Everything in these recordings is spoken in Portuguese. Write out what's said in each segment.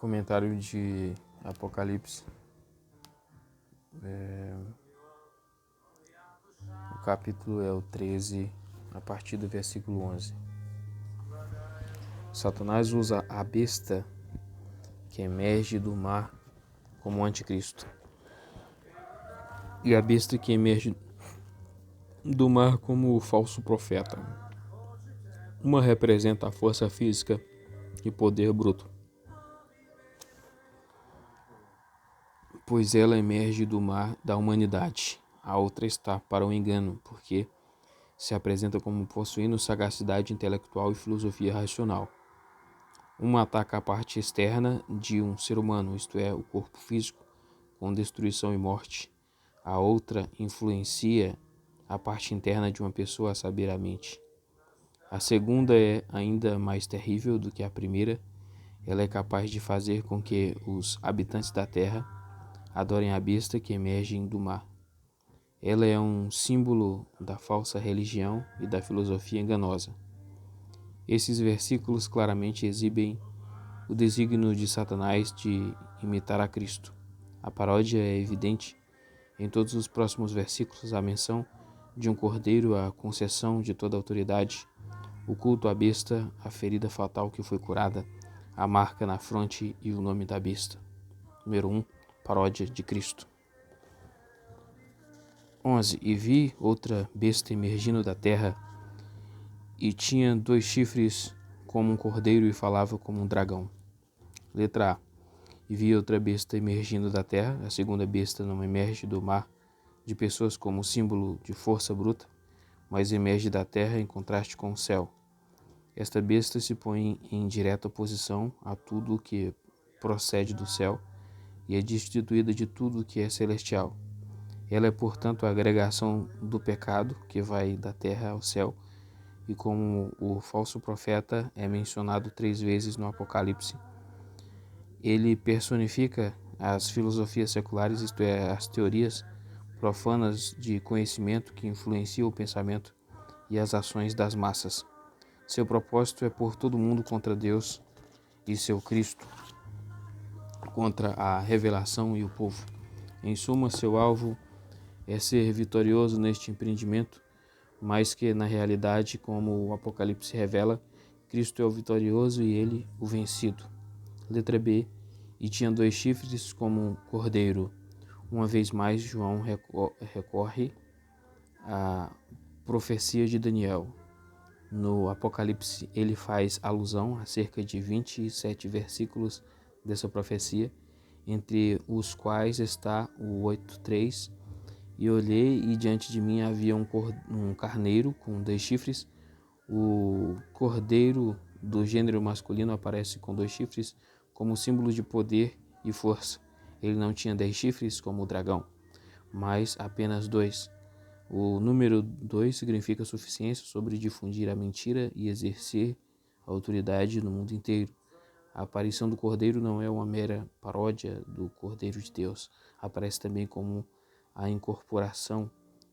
Comentário de Apocalipse, o capítulo é o 13, a partir do versículo 11. Satanás usa a besta que emerge do mar como anticristo, e a besta que emerge do mar como o falso profeta. Uma representa a força física e poder bruto, pois ela emerge do mar da humanidade. A outra está para o engano, porque se apresenta como possuindo sagacidade intelectual e filosofia racional. Uma ataca a parte externa de um ser humano, isto é, o corpo físico, com destruição e morte. A outra influencia a parte interna de uma pessoa, a saber, a mente. A segunda é ainda mais terrível do que a primeira. Ela é capaz de fazer com que os habitantes da terra adorem a besta que emerge do mar. Ela é um símbolo da falsa religião e da filosofia enganosa. Esses versículos claramente exibem o desígnio de Satanás de imitar a Cristo. A paródia é evidente. Em todos os próximos versículos, a menção de um cordeiro, a concessão de toda autoridade, o culto à besta, a ferida fatal que foi curada, a marca na fronte e o nome da besta. Número 1. Paródia de Cristo. 11. E vi outra besta emergindo da terra, e tinha 2 chifres como um cordeiro e falava como um dragão. Letra A. E vi outra besta emergindo da terra. A segunda besta não emerge do mar de pessoas como símbolo de força bruta, mas emerge da terra em contraste com o céu. Esta besta se põe em direta oposição a tudo o que procede do céu e é destituída de tudo o que é celestial. Ela é, portanto, a agregação do pecado que vai da terra ao céu, e como o falso profeta é mencionado 3 vezes no Apocalipse, ele personifica as filosofias seculares, isto é, as teorias profanas de conhecimento que influenciam o pensamento e as ações das massas. Seu propósito é pôr todo mundo contra Deus e seu Cristo, contra a revelação e o povo. Em suma, seu alvo é ser vitorioso neste empreendimento, mas que na realidade, como o Apocalipse revela, Cristo é o vitorioso e ele o vencido. Letra B. E tinha 2 chifres como um cordeiro. Uma vez mais, João recorre à profecia de Daniel. No Apocalipse, ele faz alusão a cerca de 27 versículos dessa profecia, entre os quais está o 8:3. E olhei, e diante de mim havia um carneiro com 2 chifres. O cordeiro do gênero masculino aparece com 2 chifres como símbolo de poder e força. Ele não tinha 10 chifres como o dragão, mas apenas 2. O número 2 significa suficiência sobre difundir a mentira e exercer a autoridade no mundo inteiro. A aparição do cordeiro não é uma mera paródia do Cordeiro de Deus. Aparece também como a incorporação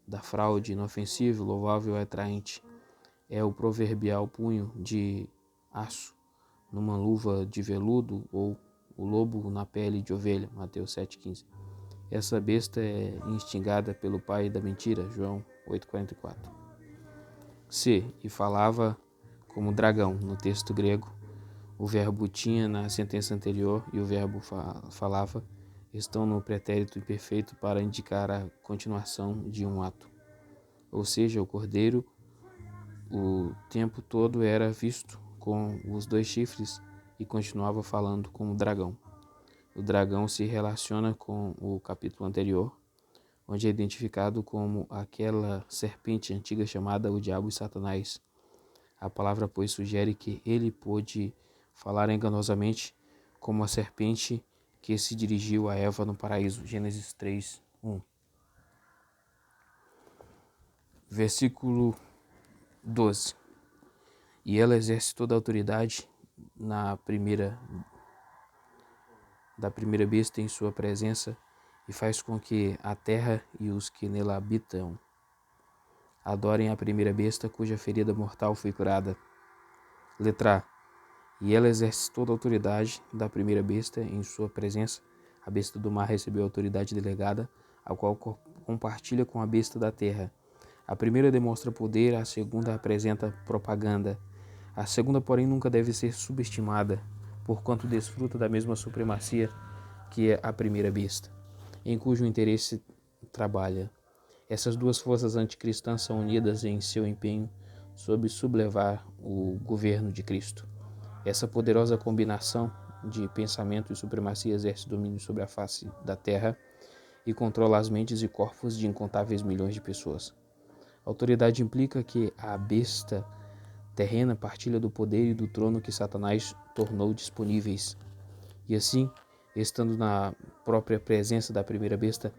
da fraude inofensiva, louvável e atraente. É o proverbial punho de aço numa luva de veludo, ou o lobo na pele de ovelha, Mateus 7,15. Essa besta é instigada pelo pai da mentira, João 8,44. C. E falava como dragão. No texto grego, o verbo tinha na sentença anterior e o verbo falava estão no pretérito imperfeito para indicar a continuação de um ato. Ou seja, o cordeiro o tempo todo era visto com os 2 chifres e continuava falando como dragão. O dragão se relaciona com o capítulo anterior, onde é identificado como aquela serpente antiga chamada o diabo e Satanás. A palavra, pois, sugere que ele pôde falar enganosamente como a serpente que se dirigiu a Eva no paraíso. Gênesis 3:1. Versículo 12. E ela exerce toda a autoridade da primeira besta em sua presença e faz com que a terra e os que nela habitam adorem a primeira besta cuja ferida mortal foi curada. Letra A. E ela exerce toda a autoridade da primeira besta em sua presença. A besta do mar recebeu a autoridade delegada, a qual compartilha com a besta da terra. A primeira demonstra poder, a segunda apresenta propaganda. A segunda, porém, nunca deve ser subestimada, porquanto desfruta da mesma supremacia que a primeira besta, em cujo interesse trabalha. Essas duas forças anticristãs são unidas em seu empenho sob sublevar o governo de Cristo. Essa poderosa combinação de pensamento e supremacia exerce domínio sobre a face da terra e controla as mentes e corpos de incontáveis milhões de pessoas. A autoridade implica que a besta terrena partilha do poder e do trono que Satanás tornou disponíveis. E assim, estando na própria presença da primeira besta,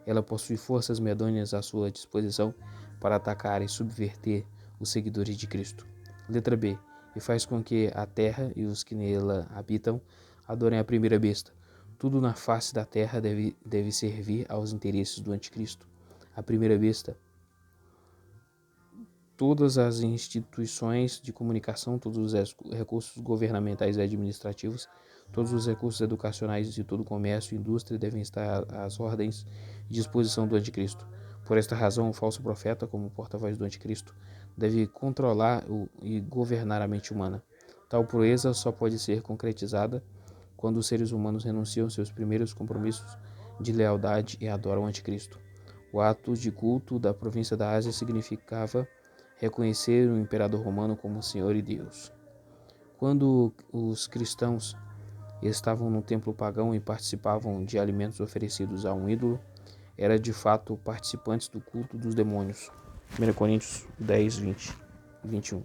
ela possui forças medonhas à sua disposição para atacar e subverter os seguidores de Cristo. Letra B. E faz com que a terra e os que nela habitam adorem a primeira besta. Tudo na face da terra deve servir aos interesses do anticristo. A primeira besta, todas as instituições de comunicação, todos os recursos governamentais e administrativos, todos os recursos educacionais e todo o comércio e indústria devem estar às ordens e disposição do anticristo. Por esta razão, o falso profeta, como porta-voz do anticristo, deve controlar e governar a mente humana. Tal proeza só pode ser concretizada quando os seres humanos renunciam seus primeiros compromissos de lealdade e adoram o anticristo. O ato de culto da província da Ásia significava reconhecer o imperador romano como Senhor e Deus. Quando os cristãos estavam no templo pagão e participavam de alimentos oferecidos a um ídolo, eram de fato participantes do culto dos demônios. 1 Coríntios 10, 20 e 21.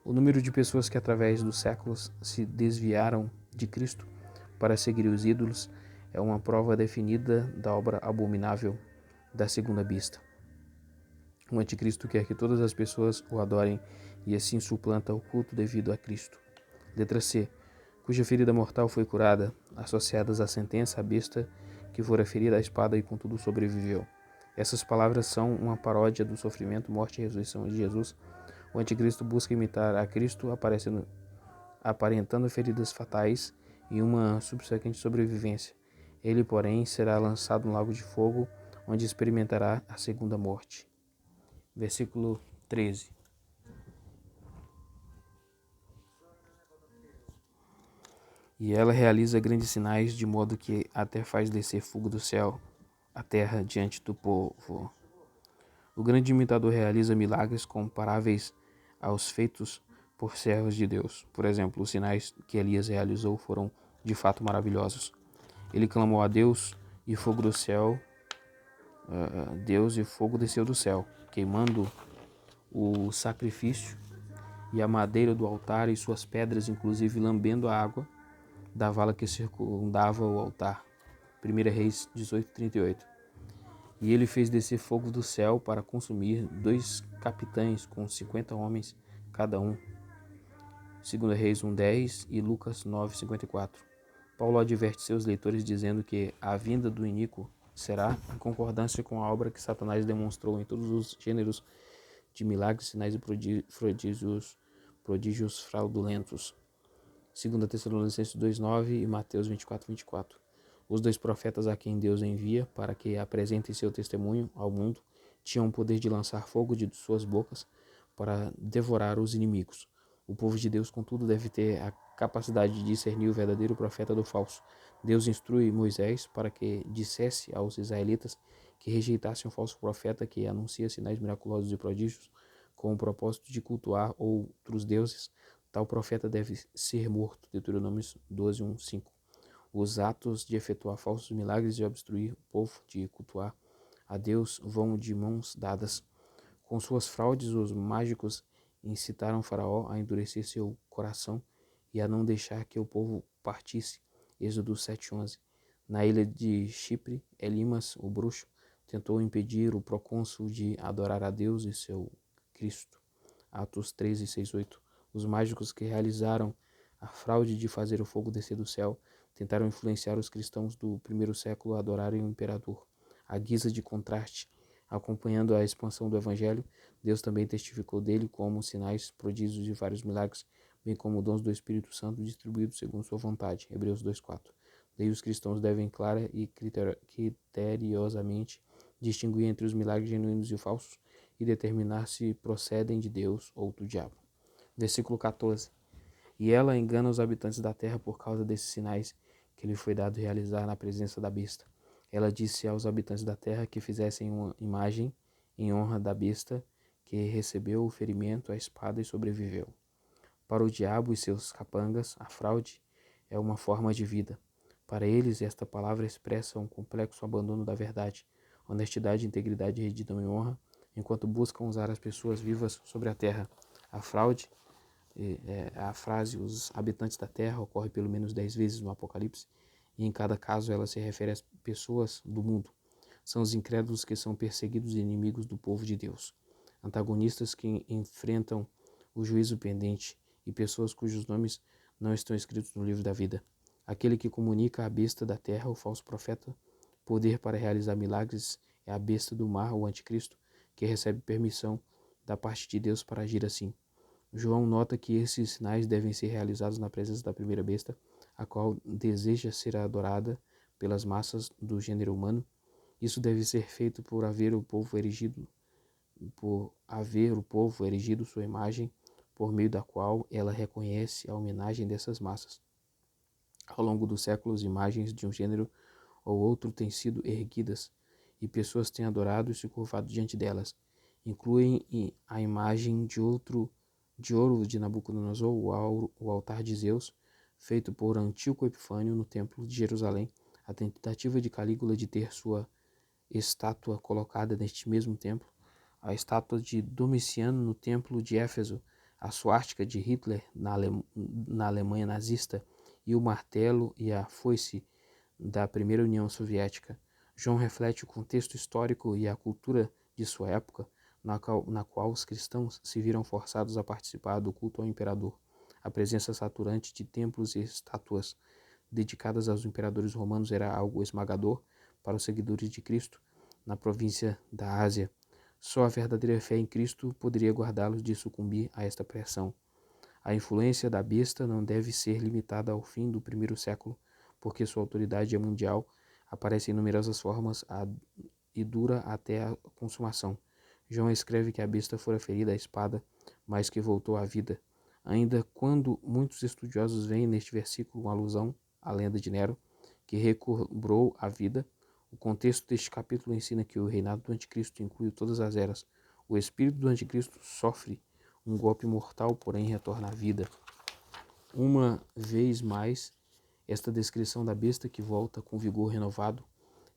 O número de pessoas que através dos séculos se desviaram de Cristo para seguir os ídolos é uma prova definida da obra abominável da segunda besta. O anticristo quer que todas as pessoas o adorem e assim suplanta o culto devido a Cristo. Letra C. Cuja ferida mortal foi curada, associadas à sentença, a besta que fora ferida à espada e contudo sobreviveu. Essas palavras são uma paródia do sofrimento, morte e ressurreição de Jesus. O anticristo busca imitar a Cristo, aparentando feridas fatais e uma subsequente sobrevivência. Ele, porém, será lançado no lago de fogo, onde experimentará a segunda morte. Versículo 13. E ela realiza grandes sinais, de modo que até faz descer fogo do céu à terra diante do povo. O grande imitador realiza milagres comparáveis aos feitos por servos de Deus. Por exemplo, os sinais que Elias realizou foram de fato maravilhosos. Ele clamou a Deus e fogo do céu, Deus e fogo desceu do céu, queimando o sacrifício e a madeira do altar e suas pedras, inclusive lambendo a água da vala que circundava o altar. 1 Reis 18:38. E ele fez descer fogo do céu para consumir 2 capitães com 50 homens cada um. 2 Reis 1:10 e Lucas 9:54. Paulo adverte seus leitores dizendo que a vinda do iníquo será em concordância com a obra que Satanás demonstrou em todos os gêneros de milagres, sinais e prodígios fraudulentos. 2 Tessalonicenses 2:9 e Mateus 24:24. Os 2 profetas a quem Deus envia para que apresentem seu testemunho ao mundo tinham o poder de lançar fogo de suas bocas para devorar os inimigos. O povo de Deus, contudo, deve ter a capacidade de discernir o verdadeiro profeta do falso. Deus instrui Moisés para que dissesse aos israelitas que rejeitassem o falso profeta que anuncia sinais miraculosos e prodígios com o propósito de cultuar outros deuses. Tal profeta deve ser morto. Deuteronômio 12:1-5. Os atos de efetuar falsos milagres e obstruir o povo de cultuar a Deus vão de mãos dadas. Com suas fraudes, os mágicos incitaram Faraó a endurecer seu coração e a não deixar que o povo partisse. Êxodo 7:11. Na ilha de Chipre, Elimas, o bruxo, tentou impedir o procônsul de adorar a Deus e seu Cristo. Atos 13:6-8. Os mágicos que realizaram a fraude de fazer o fogo descer do céu tentaram influenciar os cristãos do primeiro século a adorarem o imperador. À guisa de contraste, acompanhando a expansão do evangelho, Deus também testificou dele como sinais, prodígios e vários milagres bem como dons do Espírito Santo distribuídos segundo sua vontade. Hebreus 2:4. Daí os cristãos devem clara e criteriosamente distinguir entre os milagres genuínos e falsos e determinar se procedem de Deus ou do diabo. Versículo 14. E ela engana os habitantes da terra por causa desses sinais que lhe foi dado realizar na presença da besta. Ela disse aos habitantes da terra que fizessem uma imagem em honra da besta que recebeu o ferimento, a espada e sobreviveu. Para o diabo e seus capangas, a fraude é uma forma de vida. Para eles, esta palavra expressa um complexo abandono da verdade, honestidade, integridade e retidão e honra, enquanto buscam usar as pessoas vivas sobre a terra. A fraude, a frase os habitantes da terra, ocorre pelo menos 10 vezes no Apocalipse, e em cada caso ela se refere às pessoas do mundo. São os incrédulos que são perseguidos e inimigos do povo de Deus, antagonistas que enfrentam o juízo pendente e pessoas cujos nomes não estão escritos no livro da vida. Aquele que comunica à besta da terra, o falso profeta, poder para realizar milagres é a besta do mar, o anticristo, que recebe permissão da parte de Deus para agir assim. João nota que esses sinais devem ser realizados na presença da primeira besta, a qual deseja ser adorada pelas massas do gênero humano. Isso deve ser feito por haver o povo erigido sua imagem, por meio da qual ela reconhece a homenagem dessas massas. Ao longo dos séculos, imagens de um gênero ou outro têm sido erguidas e pessoas têm adorado e se curvado diante delas. Incluem a imagem de ouro de Nabucodonosor, o altar de Zeus, feito por Antíoco Epifânio no Templo de Jerusalém, a tentativa de Calígula de ter sua estátua colocada neste mesmo templo, a estátua de Domiciano no Templo de Éfeso, a suástica de Hitler na Alemanha nazista e o martelo e a foice da primeira União Soviética. João reflete o contexto histórico e a cultura de sua época, na qual os cristãos se viram forçados a participar do culto ao imperador. A presença saturante de templos e estátuas dedicadas aos imperadores romanos era algo esmagador para os seguidores de Cristo na província da Ásia. Só a verdadeira fé em Cristo poderia guardá-los de sucumbir a esta pressão. A influência da besta não deve ser limitada ao fim do primeiro século, porque sua autoridade é mundial, aparece em numerosas formas e dura até a consumação. João escreve que a besta fora ferida à espada, mas que voltou à vida. Ainda quando muitos estudiosos veem neste versículo uma alusão à lenda de Nero, que recobrou a vida, o contexto deste capítulo ensina que o reinado do anticristo inclui todas as eras. O espírito do anticristo sofre um golpe mortal, porém retorna à vida. Uma vez mais, esta descrição da besta que volta com vigor renovado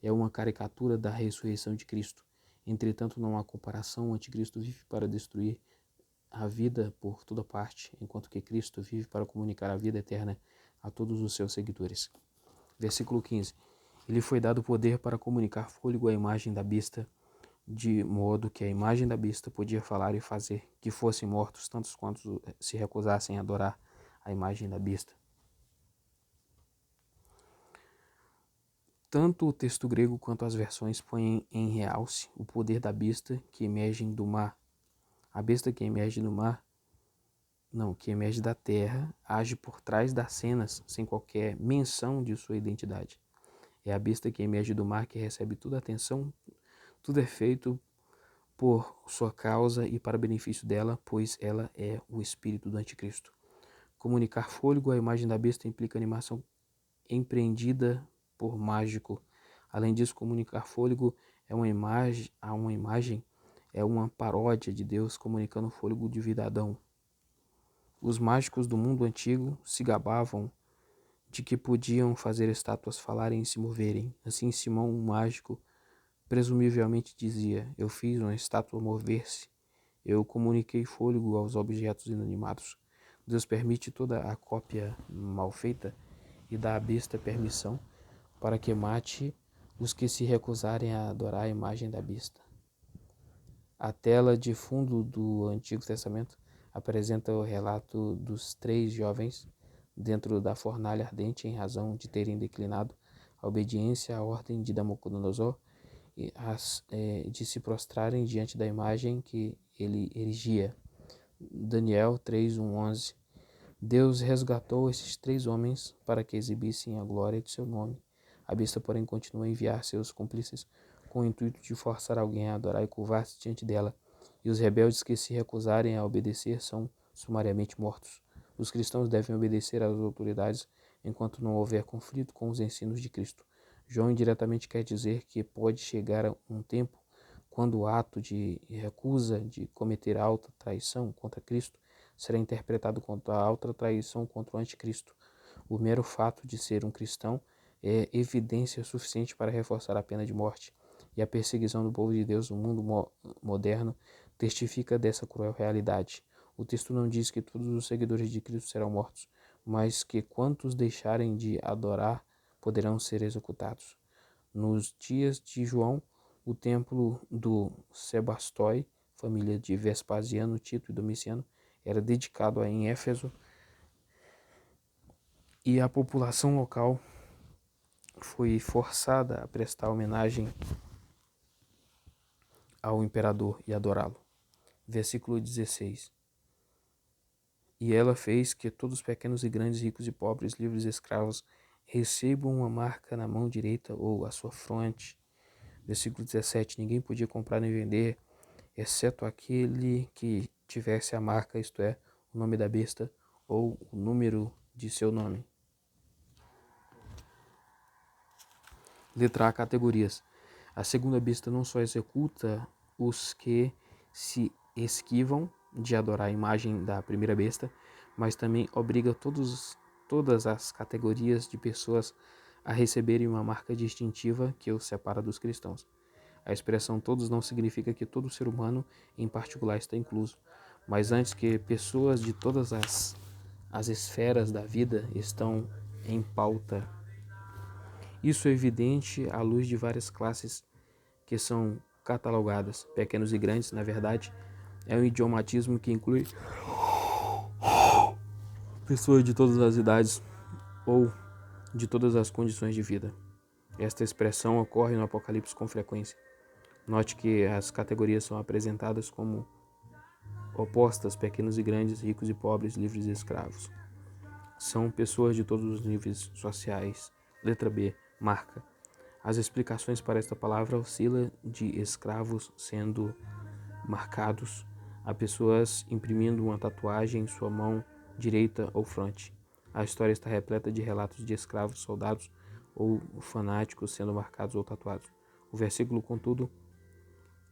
é uma caricatura da ressurreição de Cristo. Entretanto, não há comparação. O anticristo vive para destruir a vida por toda parte, enquanto que Cristo vive para comunicar a vida eterna a todos os seus seguidores. Versículo 15. Ele foi dado poder para comunicar fôlego à imagem da besta, de modo que a imagem da besta podia falar e fazer que fossem mortos tantos quantos se recusassem a adorar a imagem da besta. Tanto o texto grego quanto as versões põem em realce o poder da besta que emerge do mar. A besta que emerge da terra, age por trás das cenas sem qualquer menção de sua identidade. É a besta que emerge do mar que recebe toda a atenção. Tudo é feito por sua causa e para benefício dela, pois ela é o espírito do anticristo. Comunicar fôlego à imagem da besta implica animação empreendida por mágico. Além disso, comunicar fôlego é uma imagem é uma paródia de Deus comunicando o fôlego de vida a Adão. Os mágicos do mundo antigo se gabavam de que podiam fazer estátuas falarem e se moverem. Assim, Simão, um mágico, presumivelmente dizia: eu fiz uma estátua mover-se, eu comuniquei fôlego aos objetos inanimados. Deus permite toda a cópia mal feita e dá à besta permissão para que mate os que se recusarem a adorar a imagem da besta. A tela de fundo do Antigo Testamento apresenta o relato dos 3 jovens dentro da fornalha ardente em razão de terem declinado a obediência à ordem de Nabucodonosor e de se prostrarem diante da imagem que ele erigia. Daniel 3:1-11. Deus resgatou esses 3 homens para que exibissem a glória de seu nome. A besta, porém, continua a enviar seus cúmplices com o intuito de forçar alguém a adorar e curvar-se diante dela, e os rebeldes que se recusarem a obedecer são sumariamente mortos. Os cristãos devem obedecer às autoridades enquanto não houver conflito com os ensinos de Cristo. João indiretamente quer dizer que pode chegar um tempo quando o ato de recusa de cometer alta traição contra Cristo será interpretado como a alta traição contra o anticristo. O mero fato de ser um cristão é evidência suficiente para reforçar a pena de morte, e a perseguição do povo de Deus no mundo moderno testifica dessa cruel realidade. O texto não diz que todos os seguidores de Cristo serão mortos, mas que quantos deixarem de adorar poderão ser executados. Nos dias de João, o templo do Sebastói, família de Vespasiano, Tito e Domiciano, era dedicado em Éfeso, e a população local foi forçada a prestar homenagem ao imperador e adorá-lo. Versículo 16. E ela fez que todos pequenos e grandes, ricos e pobres, livres e escravos, recebam uma marca na mão direita ou à sua fronte. Versículo 17. Ninguém podia comprar nem vender, exceto aquele que tivesse a marca, isto é, o nome da besta ou o número de seu nome. Letra A. Categorias. A segunda besta não só executa os que se esquivam de adorar a imagem da primeira besta, mas também obriga todas as categorias de pessoas a receberem uma marca distintiva que os separa dos cristãos. A expressão todos não significa que todo ser humano em particular está incluso, mas antes que pessoas de todas as esferas da vida estão em pauta. Isso é evidente à luz de várias classes que são catalogadas, pequenos e grandes. Na verdade, é um idiomatismo que inclui pessoas de todas as idades ou de todas as condições de vida. Esta expressão ocorre no Apocalipse com frequência. Note que as categorias são apresentadas como opostas: pequenos e grandes, ricos e pobres, livres e escravos. São pessoas de todos os níveis sociais. Letra B. Marca. As explicações para esta palavra oscilam de escravos sendo marcados a pessoas imprimindo uma tatuagem em sua mão direita ou fronte. A história está repleta de relatos de escravos, soldados ou fanáticos sendo marcados ou tatuados. O versículo, contudo,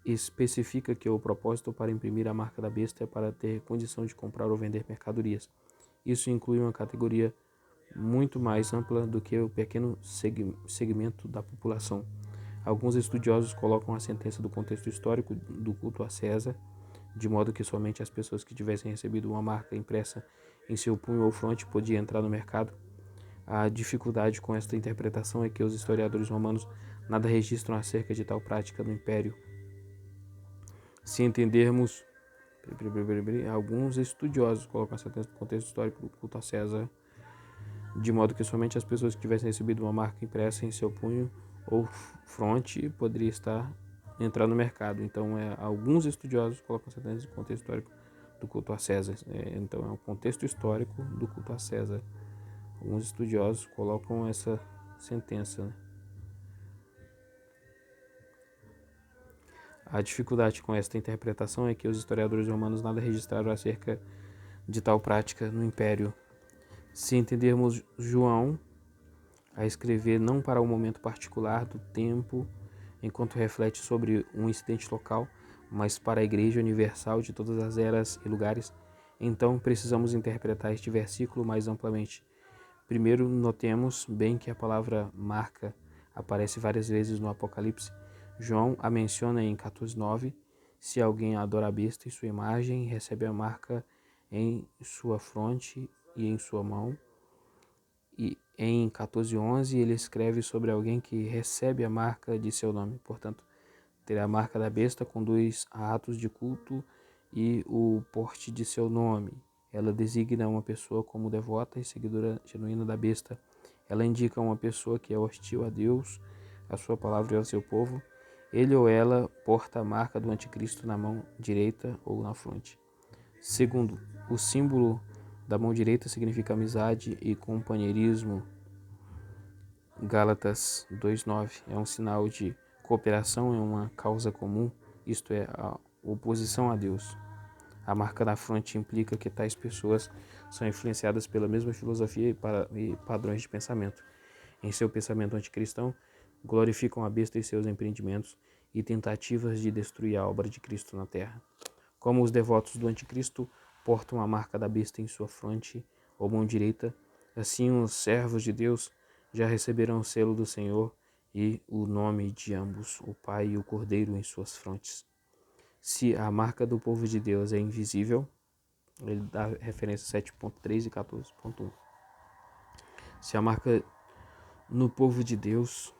especifica que o propósito para imprimir a marca da besta é para ter condição de comprar ou vender mercadorias. Isso inclui uma categoria muito mais ampla do que o pequeno segmento da população. Alguns estudiosos colocam a sentença do contexto histórico do culto a César, de modo que somente as pessoas que tivessem recebido uma marca impressa em seu punho ou fronte podiam entrar no mercado. A dificuldade com esta interpretação é que os historiadores romanos nada registram acerca de tal prática no Império. Se entendermos, alguns estudiosos colocam a sentença do contexto histórico do culto a César, de modo que somente as pessoas que tivessem recebido uma marca impressa em seu punho ou fronte poderia entrar no mercado. Então, alguns estudiosos colocam a sentença do contexto histórico do culto a César. Então, é o contexto histórico do culto a César. Alguns estudiosos colocam essa sentença, né? A dificuldade com esta interpretação é que os historiadores romanos nada registraram acerca de tal prática no Império. Se entendermos João a escrever não para um momento particular do tempo, enquanto reflete sobre um incidente local, mas para a Igreja Universal de todas as eras e lugares, então precisamos interpretar este versículo mais amplamente. Primeiro, notemos bem que a palavra marca aparece várias vezes no Apocalipse. João a menciona em 14:9. Se alguém adora a besta e sua imagem, recebe a marca em sua fronte e em sua mão. E em 14:11 ele escreve sobre alguém que recebe a marca de seu nome. Portanto, ter a marca da besta conduz a atos de culto e o porte de seu nome. Ela designa uma pessoa como devota e seguidora genuína da besta. Ela indica uma pessoa que é hostil a Deus, a sua palavra e ao seu povo. Ele ou ela porta a marca do anticristo na mão direita ou na fronte. Segundo, o símbolo da mão direita significa amizade e companheirismo. Gálatas 2:9 é um sinal de cooperação em uma causa comum, isto é, a oposição a Deus. A marca na fronte implica que tais pessoas são influenciadas pela mesma filosofia e padrões de pensamento. Em seu pensamento anticristão, glorificam a besta e seus empreendimentos e tentativas de destruir a obra de Cristo na terra. Como os devotos do anticristo portam a marca da besta em sua fronte ou mão direita, assim os servos de Deus já receberão o selo do Senhor e o nome de ambos, o Pai e o Cordeiro, em suas frontes. Se a marca do povo de Deus é invisível, ele dá referência 7.3 e 14.1. Se a marca no povo de Deus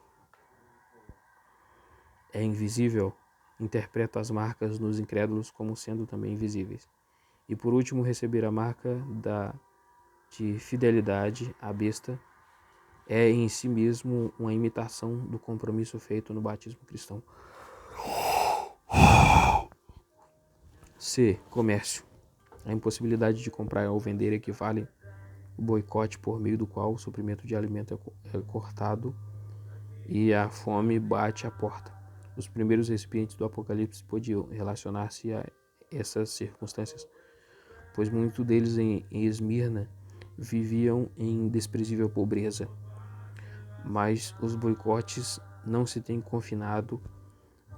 é invisível, interpreta as marcas nos incrédulos como sendo também invisíveis. E por último, receber a marca de fidelidade à besta é em si mesmo uma imitação do compromisso feito no batismo cristão. C. Comércio. A impossibilidade de comprar ou vender equivale ao boicote por meio do qual o suprimento de alimento é cortado e a fome bate à porta. Os primeiros recipientes do Apocalipse podiam relacionar-se a essas circunstâncias, pois muitos deles em Esmirna viviam em desprezível pobreza. Mas os boicotes não se têm confinado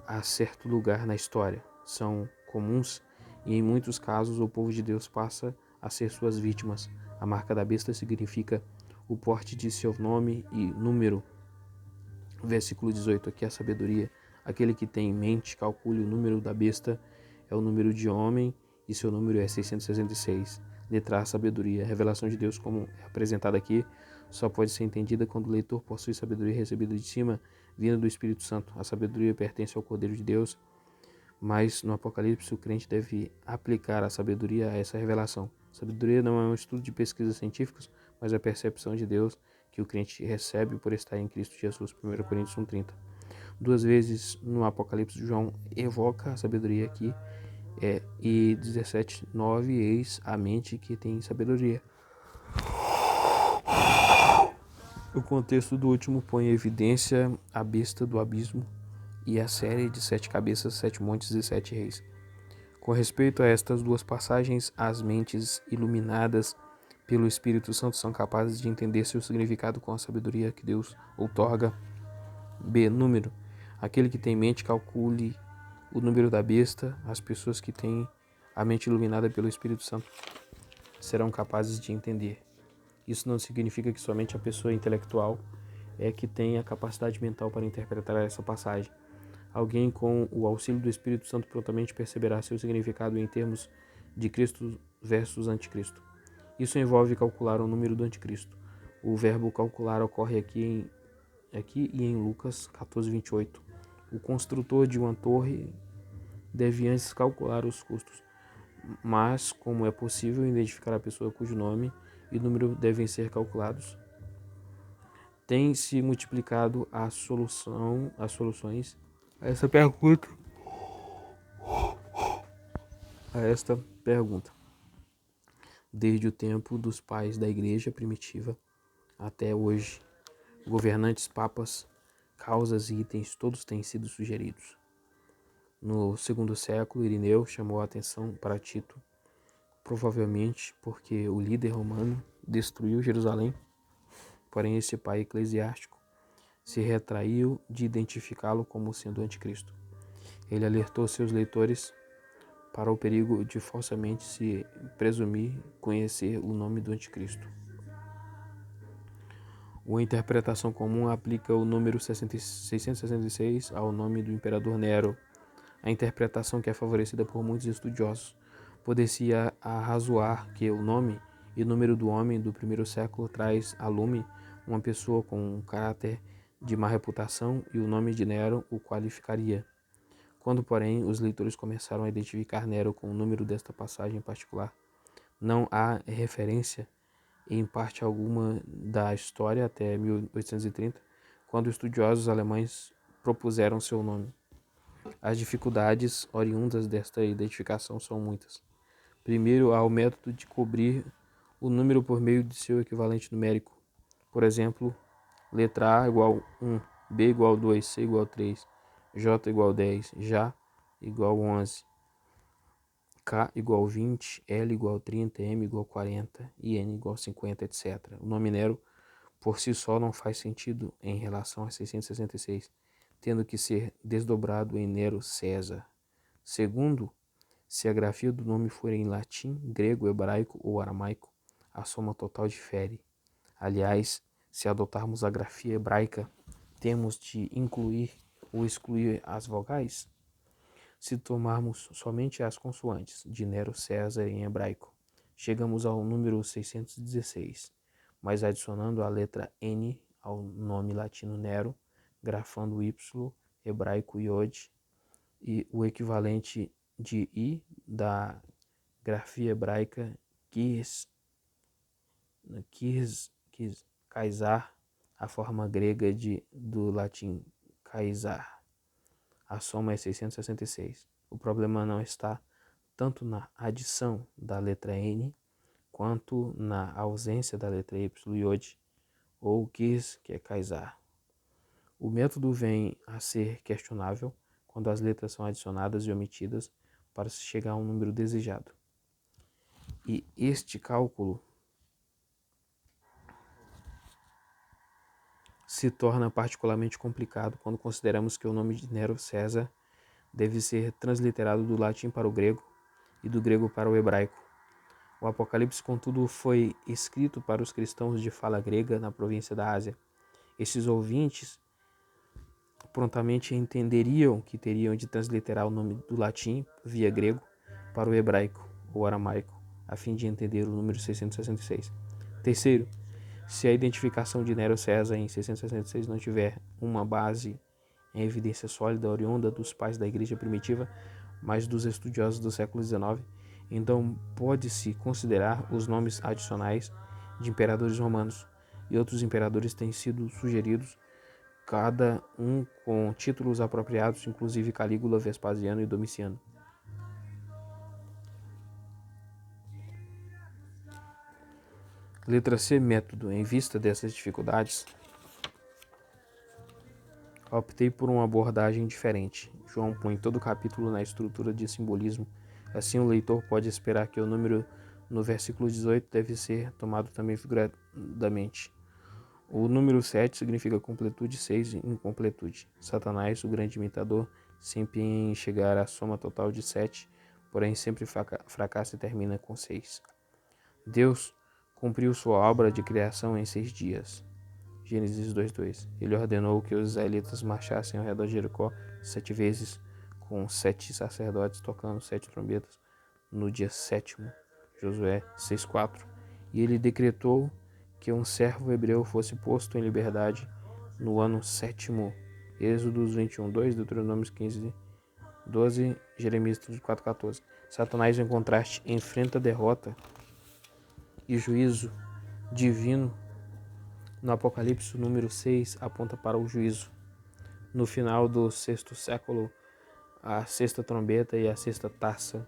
a certo lugar na história. São comuns e, em muitos casos, o povo de Deus passa a ser suas vítimas. A marca da besta significa o porte de seu nome e número. Versículo 18, aqui é a sabedoria. Aquele que tem em mente, calcule o número da besta, é o número de homem e seu número é 666. Letra A, sabedoria. A revelação de Deus, como é apresentada aqui, só pode ser entendida quando o leitor possui sabedoria recebida de cima, vinda do Espírito Santo. A sabedoria pertence ao Cordeiro de Deus, mas no Apocalipse o crente deve aplicar a sabedoria a essa revelação. Sabedoria não é um estudo de pesquisas científicas, mas a percepção de Deus que o crente recebe por estar em Cristo Jesus. 1 Coríntios 1:30. Duas vezes no Apocalipse, João evoca a sabedoria aqui, e 17:9, eis a mente que tem sabedoria. O contexto do último põe em evidência a besta do abismo e a série de 7 cabeças, 7 montes e 7 reis. Com respeito a estas duas passagens, as mentes iluminadas pelo Espírito Santo são capazes de entender seu significado com a sabedoria que Deus outorga. B. Número. Aquele que tem mente calcule o número da besta. As pessoas que têm a mente iluminada pelo Espírito Santo serão capazes de entender. Isso não significa que somente a pessoa intelectual é que tem a capacidade mental para interpretar essa passagem. Alguém com o auxílio do Espírito Santo prontamente perceberá seu significado em termos de Cristo versus Anticristo. Isso envolve calcular o número do Anticristo. O verbo calcular ocorre aqui e em Lucas 14:28. O construtor de uma torre deve antes calcular os custos, mas como é possível identificar a pessoa cujo nome e número devem ser calculados, tem se multiplicado as soluções a esta pergunta. Desde o tempo dos pais da igreja primitiva até hoje, governantes, papas, causas e itens todos têm sido sugeridos. No segundo século, Irineu chamou a atenção para Tito, provavelmente porque o líder romano destruiu Jerusalém. Porém, esse pai eclesiástico se retraiu de identificá-lo como sendo anticristo. Ele alertou seus leitores para o perigo de falsamente se presumir conhecer o nome do anticristo. Uma interpretação comum aplica o número 666 ao nome do imperador Nero. A interpretação que é favorecida por muitos estudiosos poder-se arrazoar que o nome e número do homem do primeiro século traz a lume uma pessoa com um caráter de má reputação e o nome de Nero o qualificaria. Quando, porém, os leitores começaram a identificar Nero com o número desta passagem em particular, não há referência em parte alguma da história até 1830, quando estudiosos alemães propuseram seu nome. As dificuldades oriundas desta identificação são muitas. Primeiro, há o método de cobrir o número por meio de seu equivalente numérico. Por exemplo, letra A igual 1, B igual 2, C igual 3, J igual 10, Já igual 11, K igual 20, L igual 30, M igual 40 e N igual 50, etc. O nome Nero por si só não faz sentido em relação a 666, tendo que ser desdobrado em Nero César. Segundo, se a grafia do nome for em latim, grego, hebraico ou aramaico, a soma total difere. Aliás, se adotarmos a grafia hebraica, temos de incluir ou excluir as vogais? Se tomarmos somente as consoantes de Nero César em hebraico, chegamos ao número 616, mas adicionando a letra N ao nome latino Nero, grafando o Y, hebraico Yod, e o equivalente de I da grafia hebraica Kaisar, a forma grega do latim Kaisar. A soma é 666. O problema não está tanto na adição da letra N quanto na ausência da letra Y Yod ou Kis, que é Kaisar. O método vem a ser questionável quando as letras são adicionadas e omitidas para se chegar a um número desejado. E este cálculo se torna particularmente complicado quando consideramos que o nome de Nero César deve ser transliterado do latim para o grego e do grego para o hebraico. O Apocalipse, contudo, foi escrito para os cristãos de fala grega na província da Ásia. Esses ouvintes prontamente entenderiam que teriam de transliterar o nome do latim via grego para o hebraico ou aramaico, a fim de entender o número 666. Terceiro, se a identificação de Nero César em 666 não tiver uma base em evidência sólida oriunda dos pais da igreja primitiva, mas dos estudiosos do século XIX, então pode-se considerar os nomes adicionais de imperadores romanos, e outros imperadores têm sido sugeridos, cada um com títulos apropriados, inclusive Calígula, Vespasiano e Domiciano. Letra C, método. Em vista dessas dificuldades, optei por uma abordagem diferente. João põe todo o capítulo na estrutura de simbolismo. Assim, o leitor pode esperar que o número no versículo 18 deve ser tomado também figuradamente. O número 7 significa completude, 6 incompletude. Satanás, o grande imitador, se empenha em chegar à soma total de 7, porém sempre fracassa e termina com 6. Deus cumpriu sua obra de criação em 6 dias. Gênesis 2:2. Ele ordenou que os israelitas marchassem ao redor de Jericó 7 vezes, com 7 sacerdotes tocando 7 trombetas no dia 7º. Josué 6:4. E ele decretou que um servo hebreu fosse posto em liberdade no ano 7º. Êxodos 21:2, Deuteronômio 15:12, Jeremias 4:14. Satanás, em contraste, enfrenta derrota e juízo divino. No Apocalipse, o número 6 aponta para o juízo. No final do 6º século, a 6ª trombeta e a 6ª taça,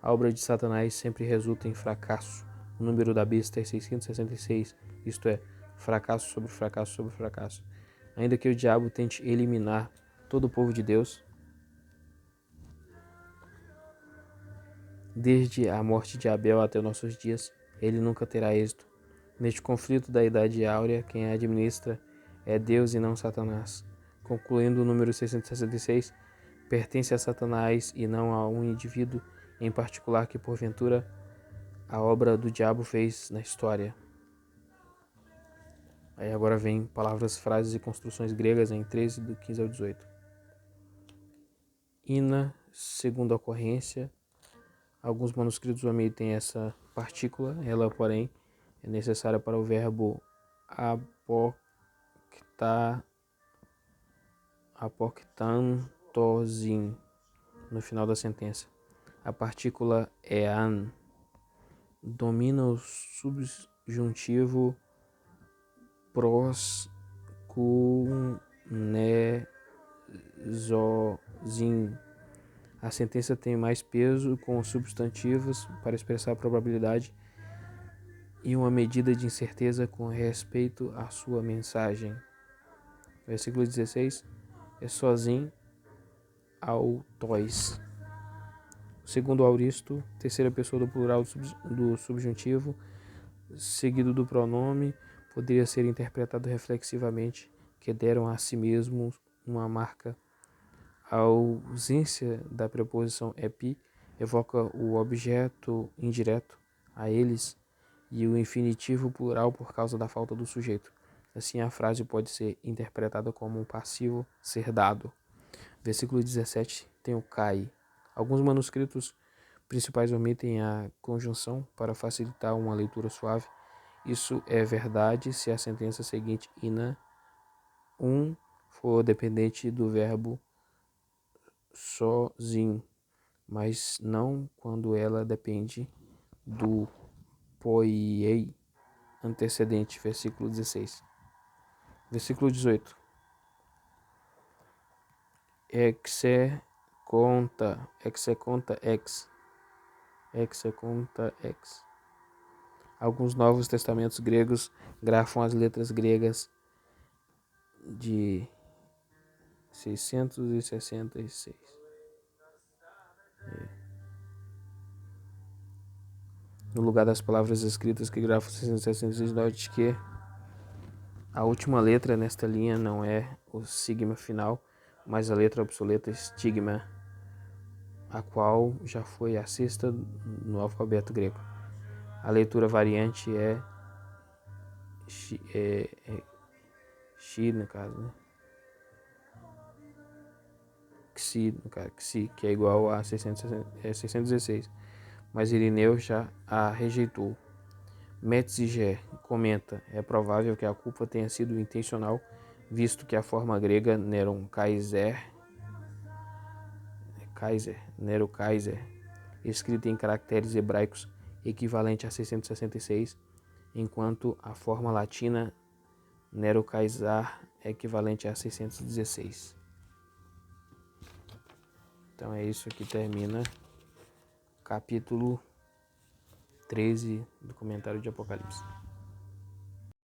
a obra de Satanás sempre resulta em fracasso. O número da besta é 666, isto é, fracasso sobre fracasso sobre fracasso. Ainda que o diabo tente eliminar todo o povo de Deus, desde a morte de Abel até nossos dias, ele nunca terá êxito. Neste conflito da Idade Áurea, quem administra é Deus e não Satanás. Concluindo, o número 666 pertence a Satanás e não a um indivíduo em particular que, porventura, a obra do diabo fez na história. Aí agora vem palavras, frases e construções gregas em 13, do 15 ao 18. Ina, segunda ocorrência. Alguns manuscritos omitem essa partícula, ela, porém, é necessária para o verbo apoktantosin no final da sentença. A partícula ean domina o subjuntivo proskunezosin. A sentença tem mais peso com os substantivos para expressar a probabilidade e uma medida de incerteza com respeito à sua mensagem. Versículo 16 é sozinho ao tois. Segundo Auristo, terceira pessoa do plural do subjuntivo, seguido do pronome, poderia ser interpretado reflexivamente, que deram a si mesmos uma marca. A ausência da preposição epi evoca o objeto indireto a eles e o infinitivo plural por causa da falta do sujeito. Assim, a frase pode ser interpretada como um passivo ser dado. Versículo 17 tem o cai. Alguns manuscritos principais omitem a conjunção para facilitar uma leitura suave. Isso é verdade se a sentença seguinte, ina, for dependente do verbo sozinho, mas não quando ela depende do poiei antecedente. Versículo 16. Versículo 18. Execonta ex. Alguns novos testamentos gregos grafam as letras gregas de 666. No lugar das palavras escritas que grafam 666, note que a última letra nesta linha não é o sigma final, mas a letra obsoleta estigma, a qual já foi a sexta no alfabeto grego. A leitura variante é xi, no caso, né? Xi, no caso, xi, que é igual a 616, mas Irineu já a rejeitou. Metziger comenta, é provável que a culpa tenha sido intencional, visto que a forma grega Nero Kaiser, escrita em caracteres hebraicos, equivalente a 666, enquanto a forma latina Nero Caesar é equivalente a 616. Então é isso que termina capítulo 13 do comentário de Apocalipse.